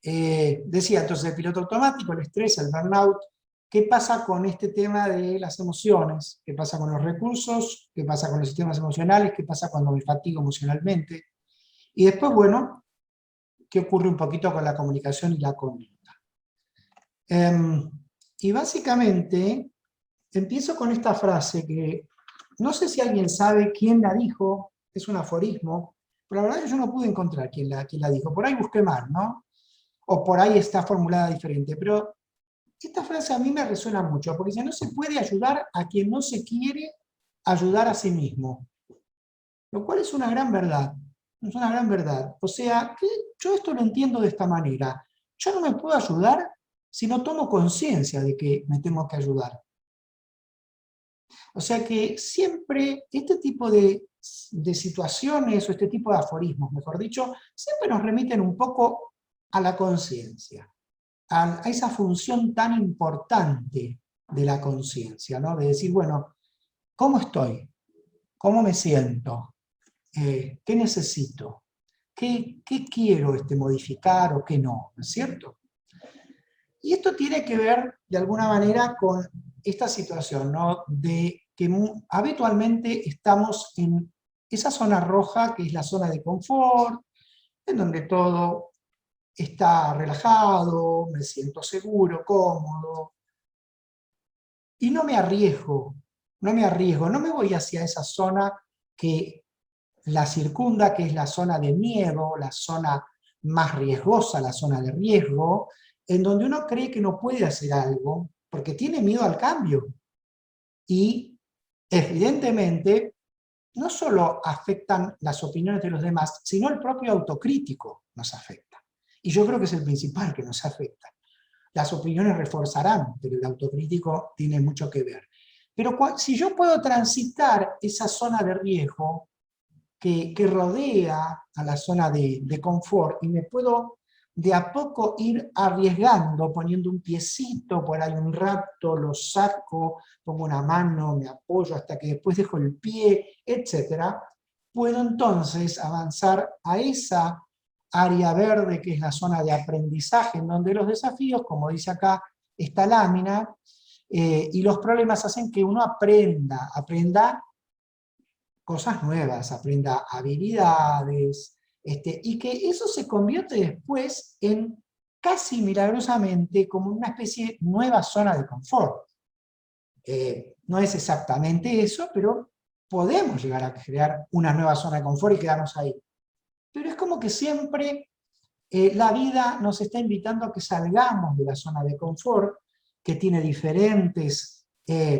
Decía entonces el piloto automático, el estrés, el burnout. ¿Qué pasa con este tema de las emociones? ¿Qué pasa con los recursos? ¿Qué pasa con los sistemas emocionales? ¿Qué pasa cuando me fatigo emocionalmente? Y después, bueno, ¿qué ocurre un poquito con la comunicación y la conducta? Y básicamente empiezo con esta frase que no sé si alguien sabe quién la dijo, es un aforismo, pero la verdad es que yo no pude encontrar quién la dijo. Por ahí busqué mal, ¿no? O por ahí está formulada diferente, pero esta frase a mí me resuena mucho, porque dice, no se puede ayudar a quien no se quiere ayudar a sí mismo. Lo cual es una gran verdad, es una gran verdad. O sea, que yo esto lo entiendo de esta manera. Yo no me puedo ayudar si no tomo conciencia de que me tengo que ayudar. O sea que siempre este tipo de situaciones o este tipo de aforismos, mejor dicho, siempre nos remiten un poco a la conciencia, a esa función tan importante de la conciencia, ¿no? De decir, bueno, ¿cómo estoy? ¿Cómo me siento? ¿Qué necesito? ¿Qué quiero modificar o qué no? ¿No es cierto? Y esto tiene que ver, de alguna manera, con esta situación, ¿no? De que habitualmente estamos en esa zona roja, que es la zona de confort, en donde todo está relajado, me siento seguro, cómodo, y no me voy hacia esa zona que la circunda, que es la zona de miedo, la zona más riesgosa, la zona de riesgo, en donde uno cree que no puede hacer algo porque tiene miedo al cambio. Y evidentemente no solo afectan las opiniones de los demás, sino el propio autocrítico nos afecta. Y yo creo que es el principal que nos afecta. Las opiniones reforzarán, pero el autocrítico tiene mucho que ver. Pero si yo puedo transitar esa zona de riesgo que rodea a la zona de confort y me puedo de a poco ir arriesgando, poniendo un piecito por ahí un rato, lo saco, pongo una mano, me apoyo hasta que después dejo el pie, etc. Puedo entonces avanzar a esa área verde que es la zona de aprendizaje, en donde los desafíos, como dice acá esta lámina, y los problemas hacen que uno aprenda cosas nuevas, aprenda habilidades, y que eso se convierte después en casi milagrosamente como una especie de nueva zona de confort. No es exactamente eso, pero podemos llegar a crear una nueva zona de confort y quedarnos ahí. Pero es como que siempre la vida nos está invitando a que salgamos de la zona de confort, que tiene diferentes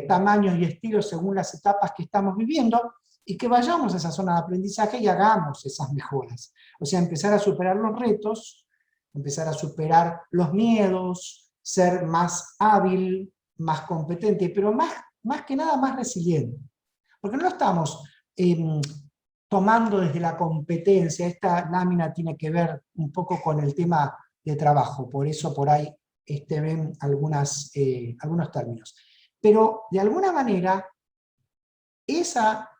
tamaños y estilos según las etapas que estamos viviendo, y que vayamos a esa zona de aprendizaje y hagamos esas mejoras. O sea, empezar a superar los retos, empezar a superar los miedos, ser más hábil, más competente, pero más que nada más resiliente. Porque no estamos tomando desde la competencia. Esta lámina tiene que ver un poco con el tema de trabajo, por eso por ahí ven algunos términos. Pero de alguna manera, esa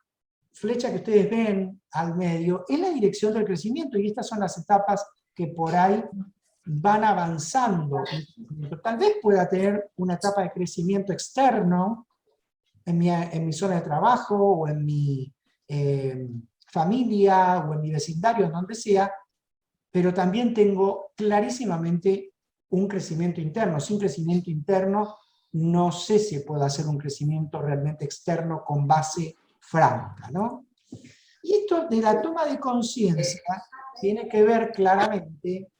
flecha que ustedes ven al medio es la dirección del crecimiento, y estas son las etapas que por ahí van avanzando. Tal vez pueda tener una etapa de crecimiento externo en mi zona de trabajo, o en mi familia, o en mi vecindario, en donde sea, pero también tengo clarísimamente un crecimiento interno. Sin crecimiento interno, no sé si puedo hacer un crecimiento realmente externo con base franca, ¿no? Y esto de la toma de conciencia tiene que ver claramente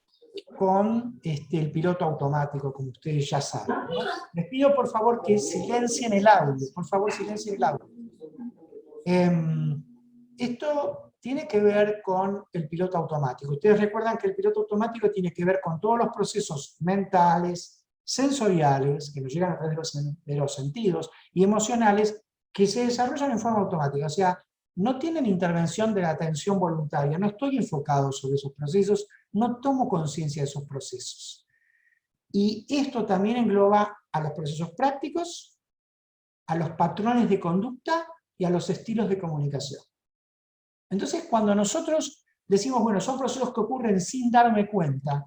con el piloto automático, como ustedes ya saben, ¿no? Les pido por favor que silencien el audio, por favor silencien el audio. Esto tiene que ver con el piloto automático. Ustedes recuerdan que el piloto automático tiene que ver con todos los procesos mentales, sensoriales, que nos llegan a través de los sentidos, y emocionales, que se desarrollan en forma automática. O sea, no tienen intervención de la atención voluntaria, no estoy enfocado sobre esos procesos, no tomo conciencia de esos procesos. Y esto también engloba a los procesos prácticos, a los patrones de conducta y a los estilos de comunicación. Entonces, cuando nosotros decimos, bueno, son procesos que ocurren sin darme cuenta,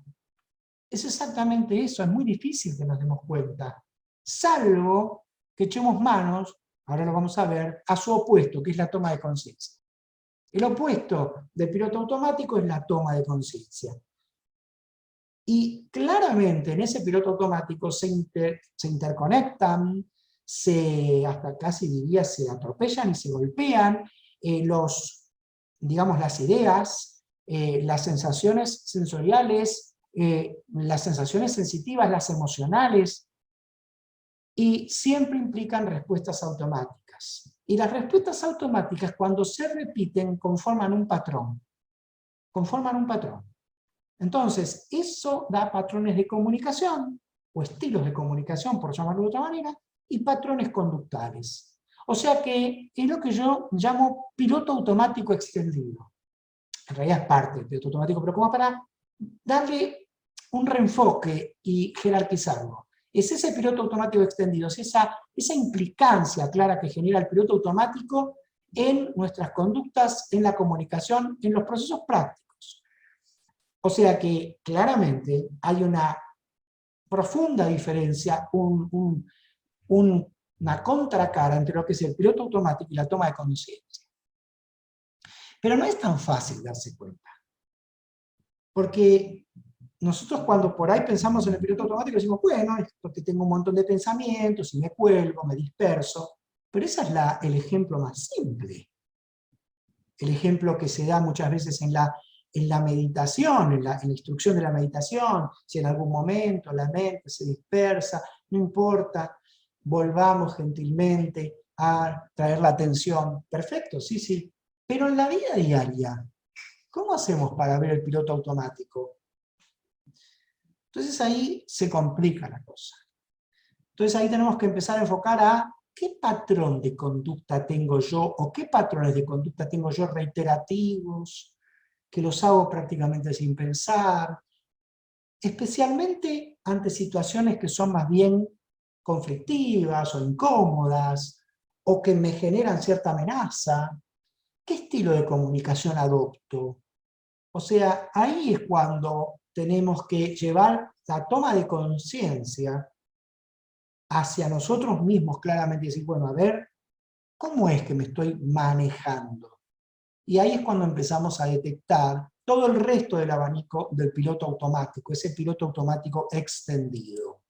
Es exactamente eso, es muy difícil que nos demos cuenta, salvo que echemos manos, ahora lo vamos a ver, a su opuesto, que es la toma de conciencia. El opuesto del piloto automático es la toma de conciencia. Y claramente en ese piloto automático se interconectan, hasta casi diría se atropellan y se golpean digamos, las ideas, las sensaciones sensoriales, las sensaciones sensitivas, las emocionales, y siempre implican respuestas automáticas. Y las respuestas automáticas, cuando se repiten, conforman un patrón. Conforman un patrón. Entonces, eso da patrones de comunicación, o estilos de comunicación, por llamarlo de otra manera, y patrones conductuales. O sea que es lo que yo llamo piloto automático extendido. En realidad es parte del piloto automático, pero como para darle un reenfoque y jerarquizarlo. Es ese piloto automático extendido, es esa implicancia clara que genera el piloto automático en nuestras conductas, en la comunicación, en los procesos prácticos. O sea que claramente hay una profunda diferencia, una contracara entre lo que es el piloto automático y la toma de conciencia. Pero no es tan fácil darse cuenta. Porque nosotros cuando por ahí pensamos en el piloto automático decimos, bueno, es porque tengo un montón de pensamientos y me cuelgo, me disperso. Pero ese es el ejemplo más simple. El ejemplo que se da muchas veces en la meditación, en la instrucción de la meditación, si en algún momento la mente se dispersa, no importa, volvamos gentilmente a traer la atención. Perfecto, sí, sí. Pero en la vida diaria, ¿cómo hacemos para ver el piloto automático? Entonces ahí se complica la cosa. Entonces ahí tenemos que empezar a enfocar a qué patrón de conducta tengo yo, o qué patrones de conducta tengo yo reiterativos, que los hago prácticamente sin pensar, especialmente ante situaciones que son más bien conflictivas o incómodas, o que me generan cierta amenaza. ¿Qué estilo de comunicación adopto? O sea, ahí es cuando tenemos que llevar la toma de conciencia hacia nosotros mismos claramente y decir, bueno, a ver, ¿cómo es que me estoy manejando? Y ahí es cuando empezamos a detectar todo el resto del abanico del piloto automático, ese piloto automático extendido.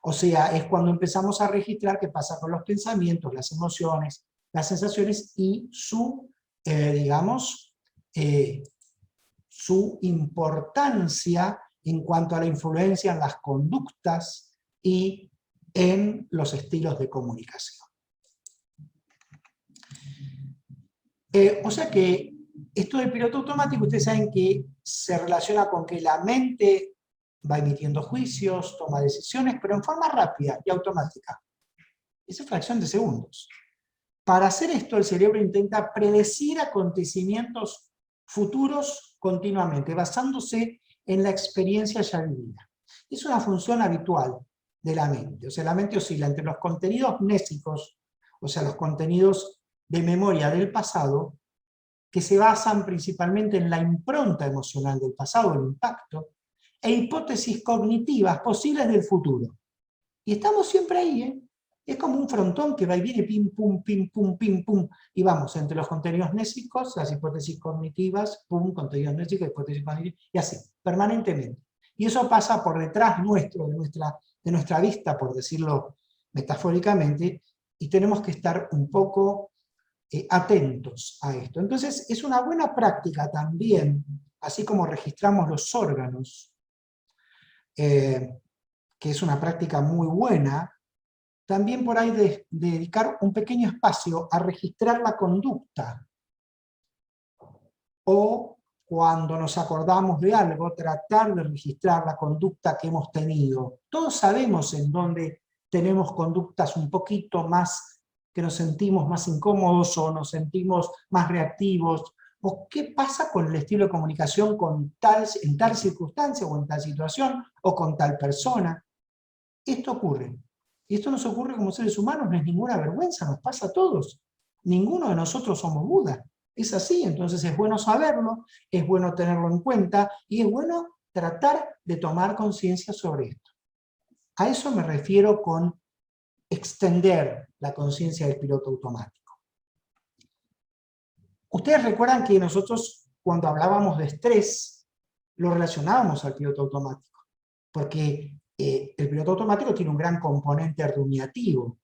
O sea, es cuando empezamos a registrar qué pasa con los pensamientos, las emociones, las sensaciones y digamos, su importancia en cuanto a la influencia en las conductas y en los estilos de comunicación. O sea que esto del piloto automático, ustedes saben que se relaciona con que la mente va emitiendo juicios, toma decisiones, pero en forma rápida y automática. Esa es fracción de segundos. Para hacer esto, el cerebro intenta predecir acontecimientos futuros continuamente, basándose en la experiencia ya vivida. Es una función habitual de la mente. O sea, la mente oscila entre los contenidos mnésicos, o sea, los contenidos de memoria del pasado, que se basan principalmente en la impronta emocional del pasado, el impacto, e hipótesis cognitivas posibles del futuro. Y estamos siempre ahí, ¿eh? Es como un frontón que va y viene, pim, pum, pim, pum, pim, pum, y vamos entre los contenidos mnésicos, las hipótesis cognitivas, pum, contenidos mnésicos, hipótesis cognitivas, y así, permanentemente. Y eso pasa por detrás nuestro, de nuestra vista, por decirlo metafóricamente, y tenemos que estar un poco atentos a esto. Entonces, es una buena práctica también, así como registramos los órganos, que es una práctica muy buena, también por ahí dedicar un pequeño espacio a registrar la conducta. O cuando nos acordamos de algo, tratar de registrar la conducta que hemos tenido. Todos sabemos en dónde tenemos conductas un poquito más, que nos sentimos más incómodos o nos sentimos más reactivos, o qué pasa con el estilo de comunicación en tal circunstancia o en tal situación, o con tal persona. Esto ocurre. Y esto nos ocurre como seres humanos, no es ninguna vergüenza, nos pasa a todos. Ninguno de nosotros somos Buda. Es así, entonces es bueno saberlo, es bueno tenerlo en cuenta, y es bueno tratar de tomar conciencia sobre esto. A eso me refiero con extender la conciencia del piloto automático. Ustedes recuerdan que nosotros, cuando hablábamos de estrés, lo relacionábamos al piloto automático, porque el piloto automático tiene un gran componente rumiativo,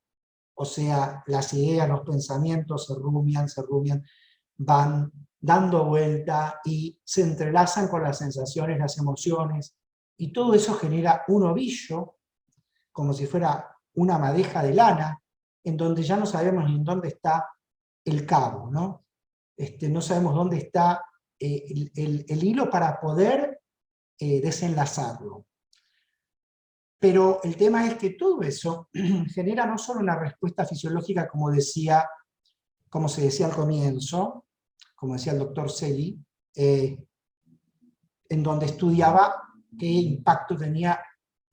o sea, las ideas, los pensamientos se rumian, van dando vuelta y se entrelazan con las sensaciones, las emociones, y todo eso genera un ovillo, como si fuera una madeja de lana, en donde ya no sabemos ni en dónde está el cabo, ¿no? No sabemos dónde está el hilo para poder desenlazarlo. Pero el tema es que todo eso genera no solo una respuesta fisiológica, como se decía al comienzo, como decía el doctor Celi, en donde estudiaba qué impacto tenía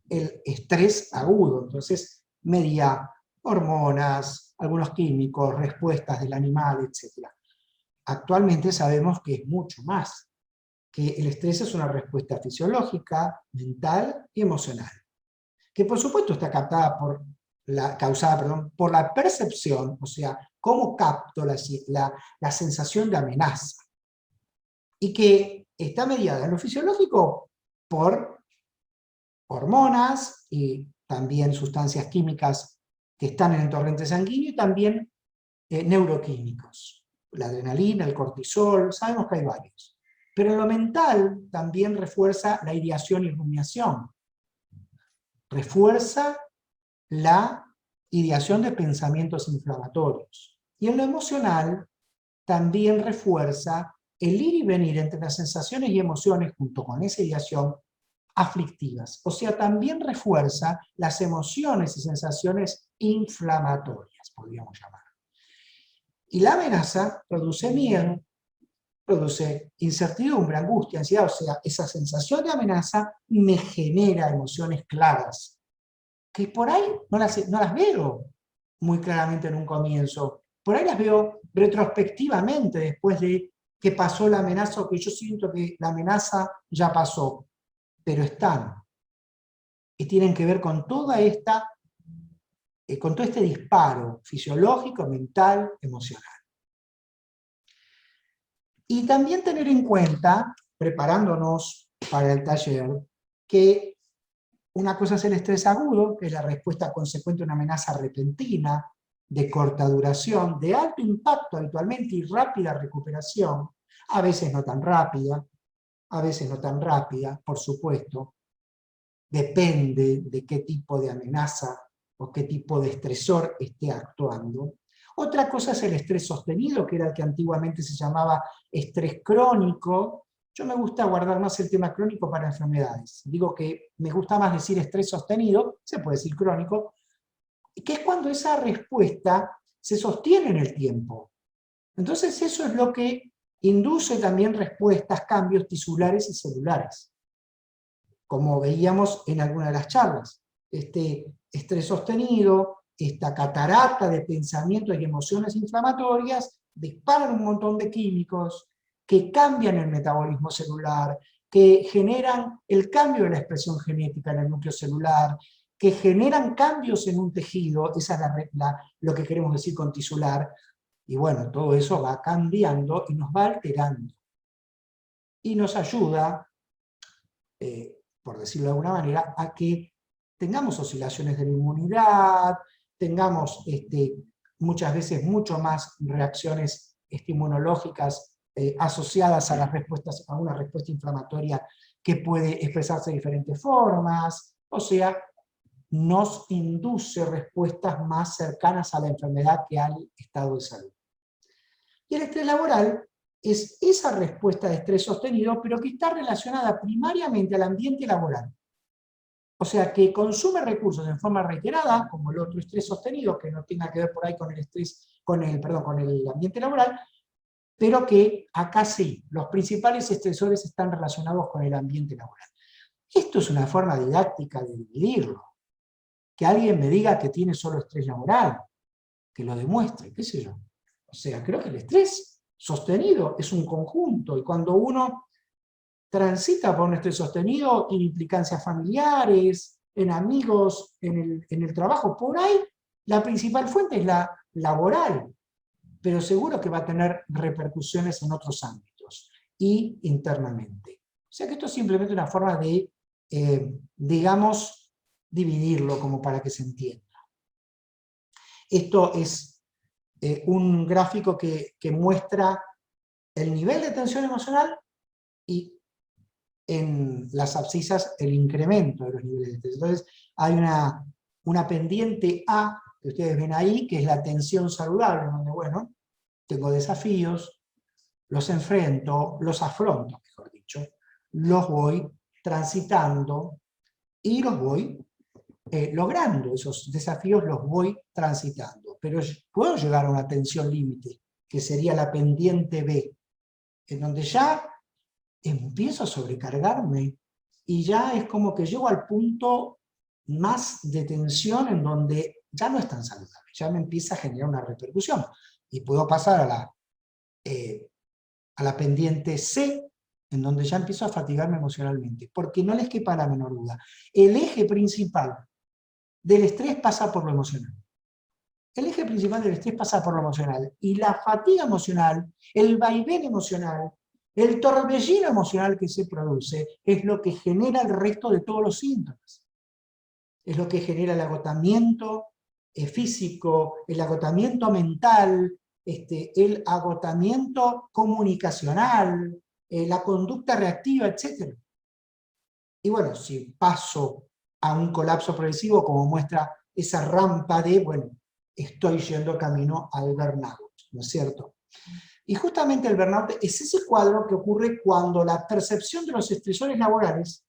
el estrés agudo. Entonces medía hormonas, algunos químicos, respuestas del animal, etc. Actualmente sabemos que es mucho más, que el estrés es una respuesta fisiológica, mental y emocional, que por supuesto está causada por la percepción, o sea, cómo capto la sensación de amenaza, y que está mediada en lo fisiológico por hormonas y también sustancias químicas que están en el torrente sanguíneo y también neuroquímicos, la adrenalina, el cortisol, sabemos que hay varios. Pero en lo mental también refuerza la ideación y rumiación, refuerza la ideación de pensamientos inflamatorios. Y en lo emocional también refuerza el ir y venir entre las sensaciones y emociones junto con esa ideación aflictivas. O sea, también refuerza las emociones y sensaciones inflamatorias, podríamos llamar. Y la amenaza produce miedo, produce incertidumbre, angustia, ansiedad, o sea, esa sensación de amenaza me genera emociones claras, que por ahí no las veo muy claramente en un comienzo, por ahí las veo retrospectivamente después de que pasó la amenaza o que yo siento que la amenaza ya pasó, pero están, y tienen que ver con todo este disparo fisiológico, mental, emocional. Y también tener en cuenta, preparándonos para el taller, que una cosa es el estrés agudo, que es la respuesta consecuente a una amenaza repentina, de corta duración, de alto impacto habitualmente y rápida recuperación, a veces no tan rápida, por supuesto, depende de qué tipo de amenaza o qué tipo de estresor esté actuando. Otra cosa es el estrés sostenido, que era el que antiguamente se llamaba estrés crónico. Yo me gusta guardar más el tema crónico para enfermedades. Digo que me gusta más decir estrés sostenido, se puede decir crónico, que es cuando esa respuesta se sostiene en el tiempo. Entonces eso es lo que induce también respuestas, cambios tisulares y celulares, como veíamos en alguna de las charlas. Este estrés sostenido, esta catarata de pensamientos y emociones inflamatorias disparan un montón de químicos que cambian el metabolismo celular, que generan el cambio de la expresión genética en el núcleo celular, que generan cambios en un tejido, esa es lo que queremos decir con tisular, y bueno, todo eso va cambiando y nos va alterando. Y nos ayuda, por decirlo de alguna manera, a que tengamos oscilaciones de la inmunidad, tengamos muchas veces mucho más reacciones inmunológicas asociadas a a una respuesta inflamatoria que puede expresarse de diferentes formas, o sea, nos induce respuestas más cercanas a la enfermedad que al estado de salud. Y el estrés laboral es esa respuesta de estrés sostenido, pero que está relacionada primariamente al ambiente laboral. O sea, que consume recursos en forma reiterada, como el otro estrés sostenido, que no tenga que ver por ahí con el ambiente laboral, pero que acá sí, los principales estresores están relacionados con el ambiente laboral. Esto es una forma didáctica de dividirlo. Que alguien me diga que tiene solo estrés laboral, que lo demuestre, qué sé yo. O sea, creo que el estrés sostenido es un conjunto, y cuando uno transita por un estrés sostenido, en implicancias familiares, en amigos, en el trabajo. Por ahí la principal fuente es la laboral, pero seguro que va a tener repercusiones en otros ámbitos y internamente. O sea que esto es simplemente una forma de, digamos, dividirlo como para que se entienda. Esto es un gráfico que muestra el nivel de tensión emocional y en las abscisas el incremento de los niveles de tensión. Entonces hay una pendiente A, que ustedes ven ahí, que es la tensión saludable, donde, bueno, tengo desafíos, los enfrento, los afronto, mejor dicho, los voy transitando y los voy logrando, esos desafíos los voy transitando. Pero puedo llegar a una tensión límite, que sería la pendiente B, en donde ya empiezo a sobrecargarme y ya es como que llego al punto más de tensión en donde ya no es tan saludable, ya me empieza a generar una repercusión. Y puedo pasar a la pendiente C, en donde ya empiezo a fatigarme emocionalmente, porque no les quepa la menor duda. El eje principal del estrés pasa por lo emocional. El eje principal del estrés pasa por lo emocional, y la fatiga emocional, el vaivén emocional, el torbellino emocional que se produce, es lo que genera el resto de todos los síntomas. Es lo que genera el agotamiento físico, el agotamiento mental, el agotamiento comunicacional, la conducta reactiva, etc. Y bueno, si paso a un colapso progresivo, como muestra esa rampa de, bueno, estoy yendo camino al burnout, ¿no es cierto? Y justamente el burnout es ese cuadro que ocurre cuando la percepción de los estresores laborales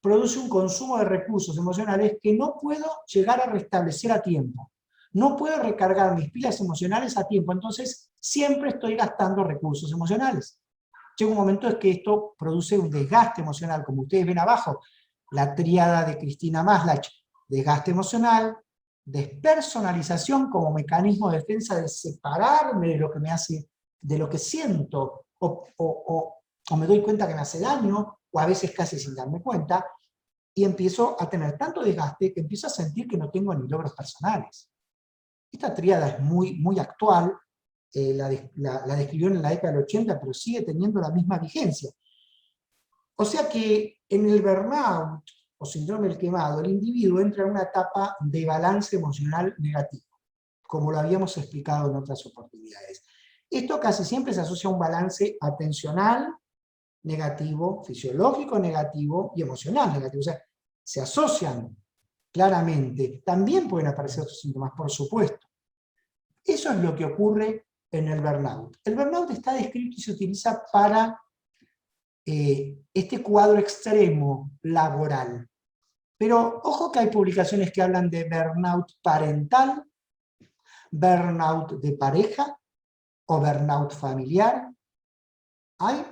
produce un consumo de recursos emocionales que no puedo llegar a restablecer a tiempo. No puedo recargar mis pilas emocionales a tiempo, entonces siempre estoy gastando recursos emocionales. Llega un momento en que esto produce un desgaste emocional, como ustedes ven abajo, la tríada de Cristina Maslach: desgaste emocional, despersonalización como mecanismo de defensa de separarme de lo que me hace, de lo que siento, o me doy cuenta que me hace daño, o a veces casi sin darme cuenta, y empiezo a tener tanto desgaste que empiezo a sentir que no tengo ni logros personales. Esta tríada es muy actual, la describió en la década del 80, pero sigue teniendo la misma vigencia. O sea que en el burnout, o síndrome del quemado, el individuo entra en una etapa de balance emocional negativo, como lo habíamos explicado en otras oportunidades. Esto casi siempre se asocia a un balance atencional negativo, fisiológico negativo y emocional negativo. O sea, se asocian claramente. También pueden aparecer otros síntomas, por supuesto. Eso es lo que ocurre en el burnout. El burnout está descrito y se utiliza para este cuadro extremo laboral. Pero ojo que hay publicaciones que hablan de burnout parental, burnout de pareja o burnout familiar. Hay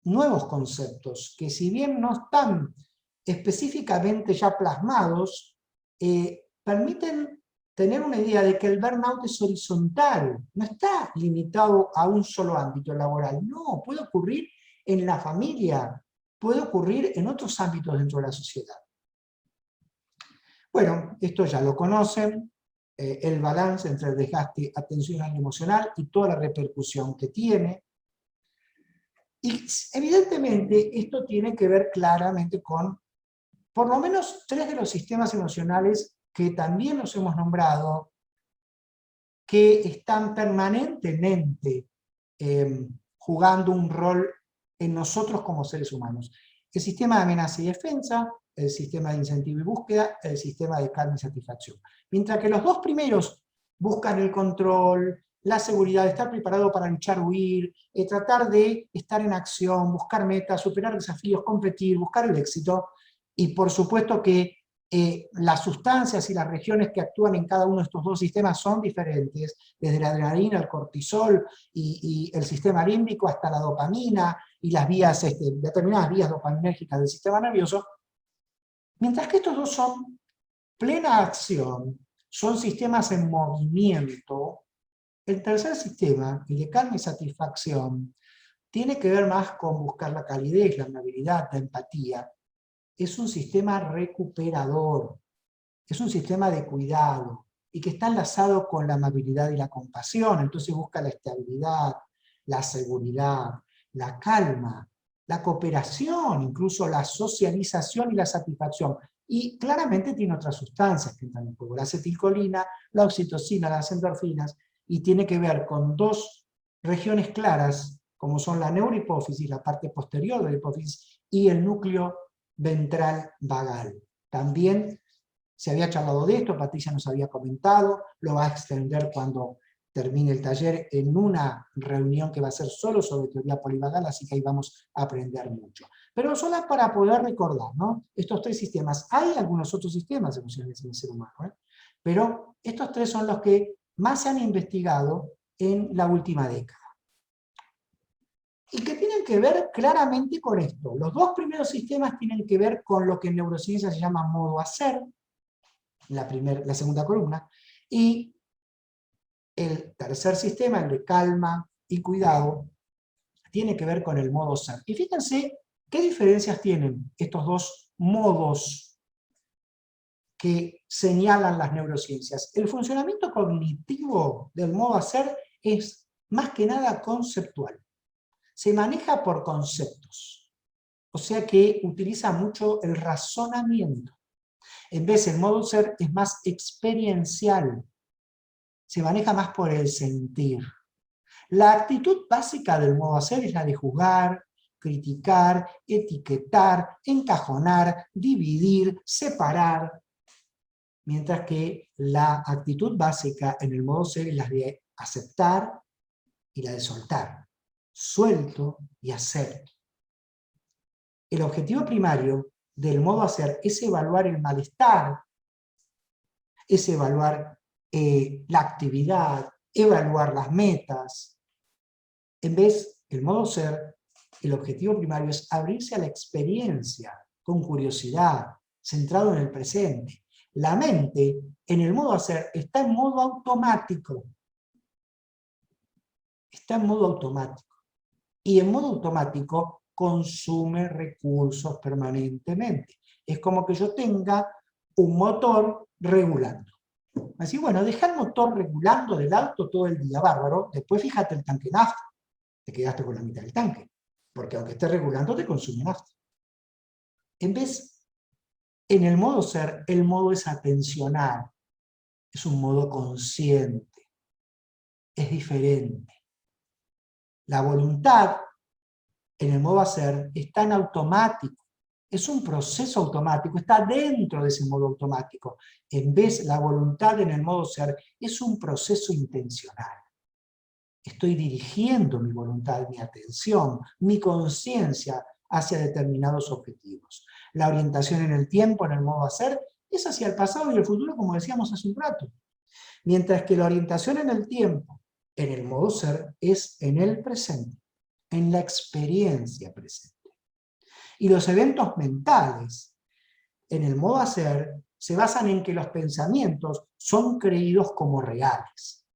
nuevos conceptos que, si bien no están específicamente ya plasmados, permiten tener una idea de que el burnout es horizontal, no está limitado a un solo ámbito laboral. No, puede ocurrir en la familia, puede ocurrir en otros ámbitos dentro de la sociedad. Bueno, esto ya lo conocen, el balance entre el desgaste atencional y emocional y toda la repercusión que tiene. Y evidentemente esto tiene que ver claramente con por lo menos 3 de los sistemas emocionales que también los hemos nombrado, que están permanentemente jugando un rol en nosotros como seres humanos. El sistema de amenaza y defensa, el sistema de incentivo y búsqueda, el sistema de calma y satisfacción. Mientras que los dos primeros buscan el control, la seguridad, estar preparado para luchar, huir, tratar de estar en acción, buscar metas, superar desafíos, competir, buscar el éxito, y por supuesto que las sustancias y las regiones que actúan en cada uno de estos dos sistemas son diferentes, desde la adrenalina, el cortisol y el sistema límbico hasta la dopamina y las vías, determinadas vías dopaminérgicas del sistema nervioso, mientras que estos dos son plena acción, son sistemas en movimiento. El tercer sistema, el de calma y satisfacción, tiene que ver más con buscar la calidez, la amabilidad, la empatía. Es un sistema recuperador, es un sistema de cuidado, y que está enlazado con la amabilidad y la compasión. Entonces busca la estabilidad, la seguridad, la calma, la cooperación, incluso la socialización y la satisfacción. Y claramente tiene otras sustancias que entran en juego, la acetilcolina, la oxitocina, las endorfinas, y tiene que ver con dos regiones claras, como son la neurohipófisis, la parte posterior de la hipófisis, y el núcleo ventral vagal. También se había charlado de esto, Patricia nos había comentado, lo va a extender cuando termine el taller en una reunión que va a ser solo sobre teoría polivagal, así que ahí vamos a aprender mucho. Pero solo para poder recordar, ¿no? Estos tres sistemas. Hay algunos otros sistemas emocionales en el ser humano, pero estos tres son los que más se han investigado en la última década. Y que tienen que ver claramente con esto. Los dos primeros sistemas tienen que ver con lo que en neurociencia se llama modo hacer, la segunda columna, y el tercer sistema, el de calma y cuidado, tiene que ver con el modo ser. Y fíjense qué diferencias tienen estos dos modos que señalan las neurociencias. El funcionamiento cognitivo del modo hacer es más que nada conceptual. Se maneja por conceptos, o sea que utiliza mucho el razonamiento. En vez, el modo ser es más experiencial, se maneja más por el sentir. La actitud básica del modo hacer es la de juzgar, criticar, etiquetar, encajonar, dividir, separar, mientras que la actitud básica en el modo ser es la de aceptar y la de soltar. Suelto y acepto. El objetivo primario del modo hacer es evaluar el malestar, es evaluar la actividad, evaluar las metas. En vez, el modo ser, el objetivo primario es abrirse a la experiencia, con curiosidad, centrado en el presente. La mente, en el modo hacer, está en modo automático. Está en modo automático. Y en modo automático consume recursos permanentemente. Es como que yo tenga un motor regulando. Así, bueno, deja el motor regulando del auto todo el día, bárbaro, después fíjate el tanque nafta, te quedaste con la mitad del tanque, porque aunque esté regulando te consume nafta. En vez, en el modo ser, el modo es atencional, es un modo consciente, es diferente. La voluntad, en el modo hacer, está en automático, es un proceso automático, está dentro de ese modo automático. En vez, la voluntad en el modo ser es un proceso intencional. Estoy dirigiendo mi voluntad, mi atención, mi conciencia hacia determinados objetivos. La orientación en el tiempo, en el modo hacer, es hacia el pasado y el futuro, como decíamos hace un rato. Mientras que la orientación en el tiempo, en el modo ser, es en el presente, en la experiencia presente. Y los eventos mentales, en el modo hacer, se basan en que los pensamientos son creídos como reales.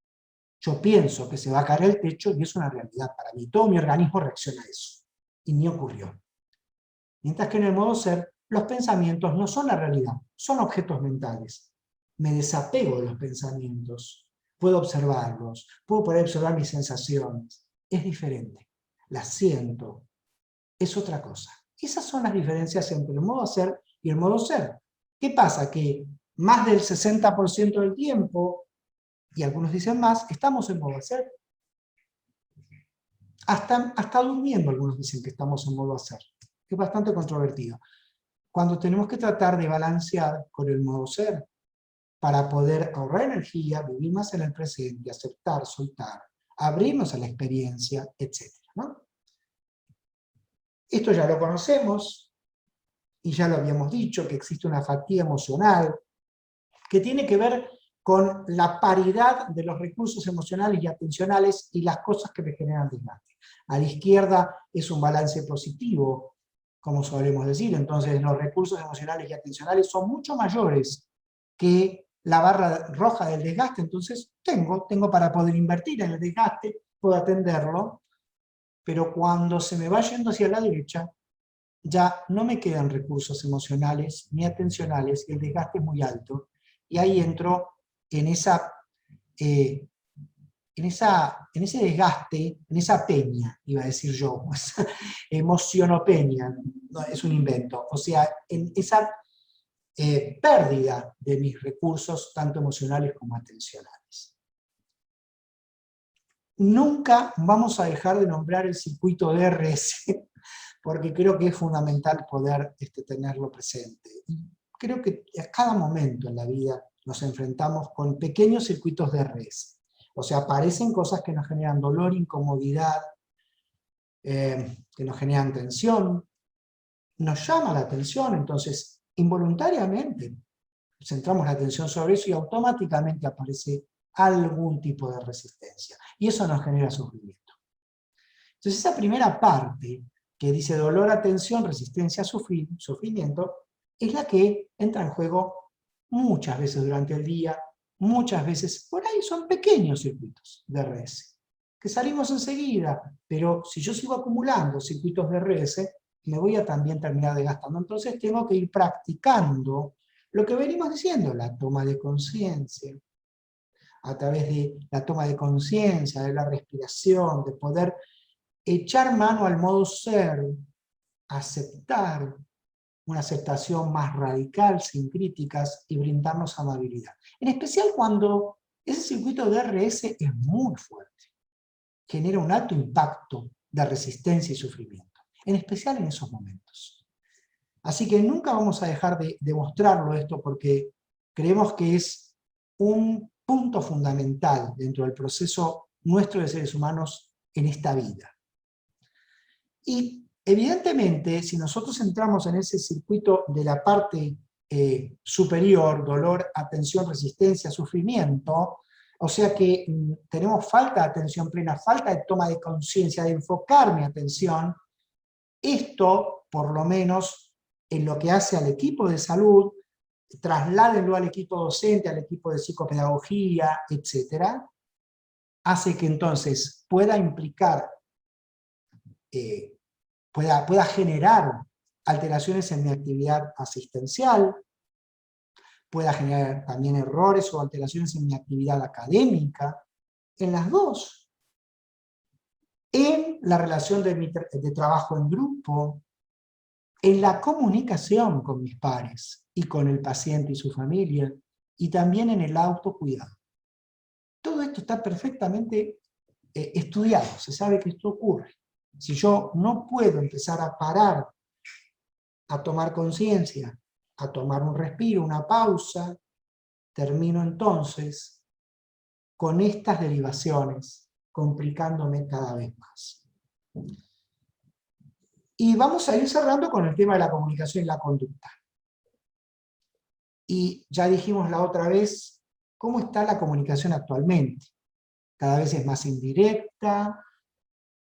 Yo pienso que se va a caer el techo y es una realidad para mí. Todo mi organismo reacciona a eso. Y ni ocurrió. Mientras que en el modo ser, los pensamientos no son la realidad, son objetos mentales. Me desapego de los pensamientos, puedo observarlos, puedo poder observar mis sensaciones. Es diferente. Las siento. Es otra cosa. Esas son las diferencias entre el modo hacer y el modo ser. ¿Qué pasa? Que más del 60% del tiempo, y algunos dicen más, estamos en modo hacer. Hasta durmiendo algunos dicen que estamos en modo hacer. Es bastante controvertido. Cuando tenemos que tratar de balancear con el modo ser, para poder ahorrar energía, vivir más en el presente, aceptar, soltar, abrirnos a la experiencia, etc. ¿no? Esto ya lo conocemos, y ya lo habíamos dicho, que existe una fatiga emocional, que tiene que ver con la paridad de los recursos emocionales y atencionales y las cosas que me generan desgaste. A la izquierda es un balance positivo, como solemos decir, entonces los recursos emocionales y atencionales son mucho mayores que la barra roja del desgaste, entonces tengo para poder invertir en el desgaste, puedo atenderlo, pero cuando se me va yendo hacia la derecha, ya no me quedan recursos emocionales ni atencionales, el desgaste es muy alto, y ahí entro en eh, en ese desgaste, en esa peña, iba a decir yo, emocionopeña, no, es un invento, o sea, en esa pérdida de mis recursos, tanto emocionales como atencionales. Nunca vamos a dejar de nombrar el circuito DRS, porque creo que es fundamental poder tenerlo presente. Y creo que a cada momento en la vida nos enfrentamos con pequeños circuitos DRS. O sea, aparecen cosas que nos generan dolor, incomodidad, que nos generan tensión, nos llama la atención, entonces involuntariamente centramos la atención sobre eso y automáticamente aparece algún tipo de resistencia. Y eso nos genera sufrimiento. Entonces esa primera parte que dice dolor, atención, resistencia, sufrimiento, es la que entra en juego muchas veces durante el día, muchas veces, por ahí son pequeños circuitos de RS, que salimos enseguida, pero si yo sigo acumulando circuitos de RS, me voy a también terminar desgastando. Entonces tengo que ir practicando lo que venimos diciendo, la toma de conciencia, a través de la toma de conciencia, de la respiración, de poder echar mano al modo ser, aceptar, una aceptación más radical, sin críticas, y brindarnos amabilidad. En especial cuando ese circuito de RS es muy fuerte, genera un alto impacto de resistencia y sufrimiento, en especial en esos momentos. Así que nunca vamos a dejar de mostrarlo esto, porque creemos que es un punto fundamental dentro del proceso nuestro de seres humanos en esta vida. Y evidentemente, si nosotros entramos en ese circuito de la parte superior, dolor, atención, resistencia, sufrimiento, o sea que tenemos falta de atención plena, falta de toma de conciencia, de enfocar mi atención, esto, por lo menos, en lo que hace al equipo de salud, trasládenlo al equipo docente, al equipo de psicopedagogía, etc., hace que entonces pueda implicar pueda generar alteraciones en mi actividad asistencial, pueda generar también errores o alteraciones en mi actividad académica, en las dos. En la relación de trabajo en grupo, en la comunicación con mis pares y con el paciente y su familia, y también en el autocuidado. Todo esto está perfectamente estudiado, se sabe que esto ocurre. Si yo no puedo empezar a parar, a tomar conciencia, a tomar un respiro, una pausa, termino entonces con estas derivaciones, complicándome cada vez más. Y vamos a ir cerrando con el tema de la comunicación y la conducta. Y ya dijimos la otra vez, ¿cómo está la comunicación actualmente? Cada vez es más indirecta,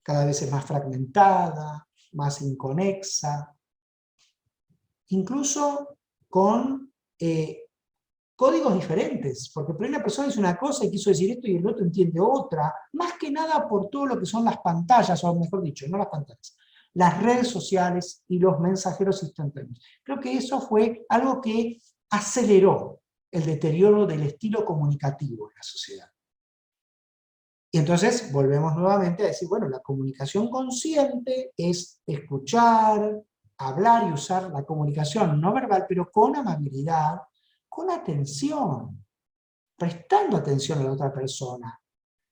cada vez es más fragmentada, más inconexa, incluso con códigos diferentes, porque por ahí una persona dice una cosa y quiso decir esto y el otro entiende otra, más que nada por todo lo que son las pantallas, o mejor dicho, no las pantallas, las redes sociales y los mensajeros instantáneos. Creo que eso fue algo que aceleró el deterioro del estilo comunicativo en la sociedad. Y entonces volvemos nuevamente a decir, bueno, la comunicación consciente es escuchar, hablar y usar la comunicación no verbal, pero con amabilidad, con atención, prestando atención a la otra persona,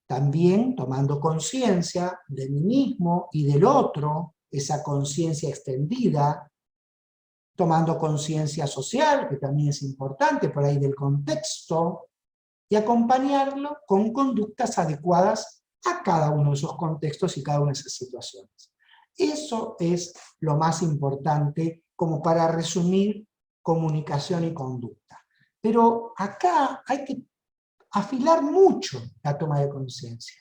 también tomando conciencia de mí mismo y del otro, esa conciencia extendida, tomando conciencia social, que también es importante, por ahí del contexto, y acompañarlo con conductas adecuadas a cada uno de esos contextos y cada una de esas situaciones. Eso es lo más importante como para resumir comunicación y conducta. Pero acá hay que afilar mucho la toma de conciencia,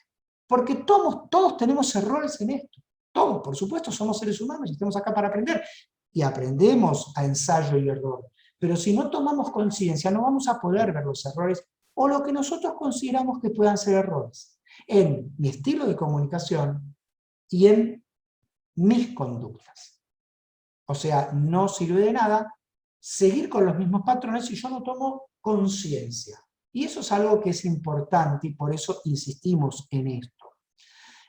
porque todos tenemos errores en esto. Todos, por supuesto, somos seres humanos y estamos acá para aprender. Y aprendemos a ensayo y error. Pero si no tomamos conciencia, no vamos a poder ver los errores o lo que nosotros consideramos que puedan ser errores. En mi estilo de comunicación, y en mis conductas. O sea, no sirve de nada seguir con los mismos patrones si yo no tomo conciencia. Y eso es algo que es importante y por eso insistimos en esto.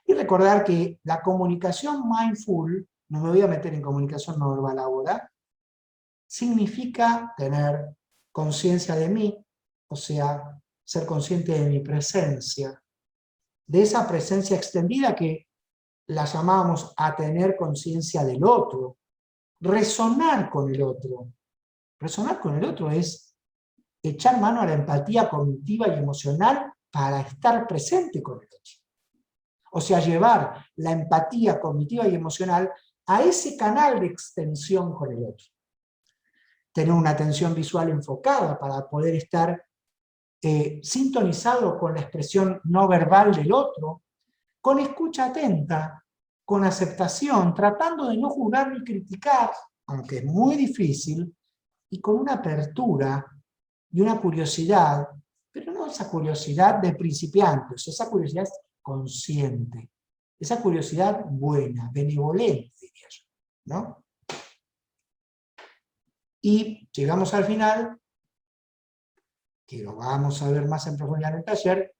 Y recordar que la comunicación mindful, no me voy a meter en comunicación no verbal ahora, significa tener conciencia de mí, o sea, ser consciente de mi presencia, de esa presencia extendida que la llamábamos a tener conciencia del otro, resonar con el otro. Resonar con el otro es echar mano a la empatía cognitiva y emocional para estar presente con el otro. O sea, llevar la empatía cognitiva y emocional a ese canal de extensión con el otro. Tener una atención visual enfocada para poder estar sintonizado con la expresión no verbal del otro, con escucha atenta, con aceptación, tratando de no juzgar ni criticar, aunque es muy difícil, y con una apertura y una curiosidad, pero no esa curiosidad de principiantes, esa curiosidad consciente, esa curiosidad buena, benevolente, diría yo, ¿no? Y llegamos al final, que lo vamos a ver más en profundidad en el taller,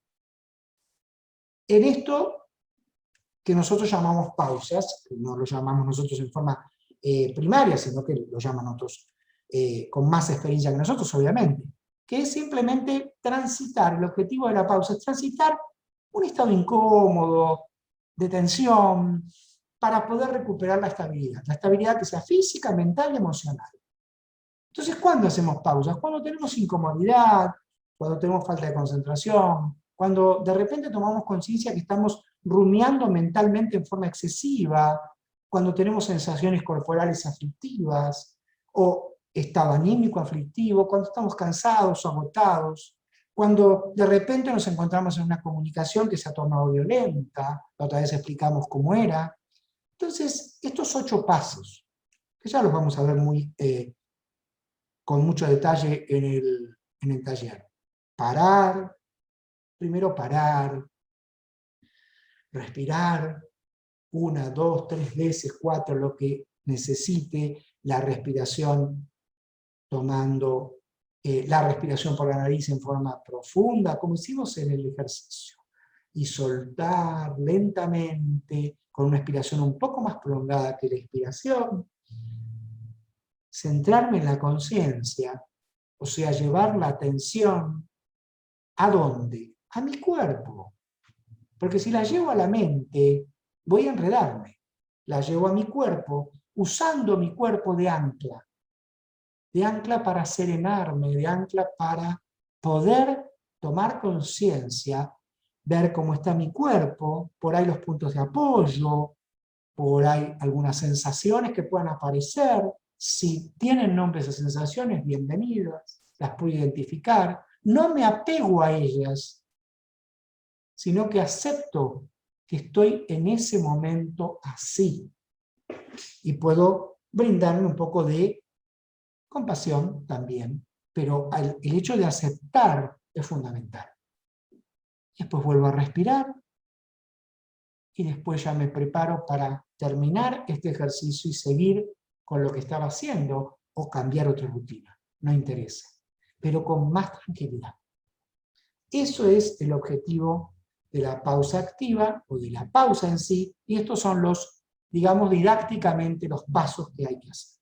en esto que nosotros llamamos pausas, no lo llamamos nosotros en forma primaria, sino que lo llaman otros con más experiencia que nosotros, obviamente, que es simplemente transitar, el objetivo de la pausa es transitar un estado incómodo, de tensión, para poder recuperar la estabilidad que sea física, mental y emocional. Entonces, ¿cuándo hacemos pausas? Cuando tenemos incomodidad, cuando tenemos falta de concentración, cuando de repente tomamos conciencia que estamos rumiando mentalmente en forma excesiva, cuando tenemos sensaciones corporales aflictivas, o estado anímico aflictivo, cuando estamos cansados o agotados, cuando de repente nos encontramos en una comunicación que se ha tornado violenta, la otra vez explicamos cómo era. Entonces, estos 8 pasos, que ya los vamos a ver con mucho detalle en el taller. Parar, primero parar, respirar, 1, 2, 3 veces, 4, lo que necesite, la respiración tomando la respiración por la nariz en forma profunda, como hicimos en el ejercicio. Y soltar lentamente, con una expiración un poco más prolongada que la expiración. Centrarme en la conciencia, o sea, llevar la atención, ¿a dónde? A mi cuerpo. Porque si la llevo a la mente, voy a enredarme. La llevo a mi cuerpo, usando mi cuerpo de ancla para serenarme, de ancla para poder tomar conciencia, ver cómo está mi cuerpo, por ahí los puntos de apoyo, por ahí algunas sensaciones que puedan aparecer. Si tienen nombres de sensaciones, bienvenidas, las puedo identificar. No me apego a ellas, sino que acepto que estoy en ese momento así. Y puedo brindarme un poco de compasión también, pero el hecho de aceptar es fundamental. Después vuelvo a respirar y después ya me preparo para terminar este ejercicio y seguir con lo que estaba haciendo o cambiar otra rutina, no interesa, pero con más tranquilidad. Eso es el objetivo de la pausa activa o de la pausa en sí, y estos son los, digamos didácticamente, los pasos que hay que hacer.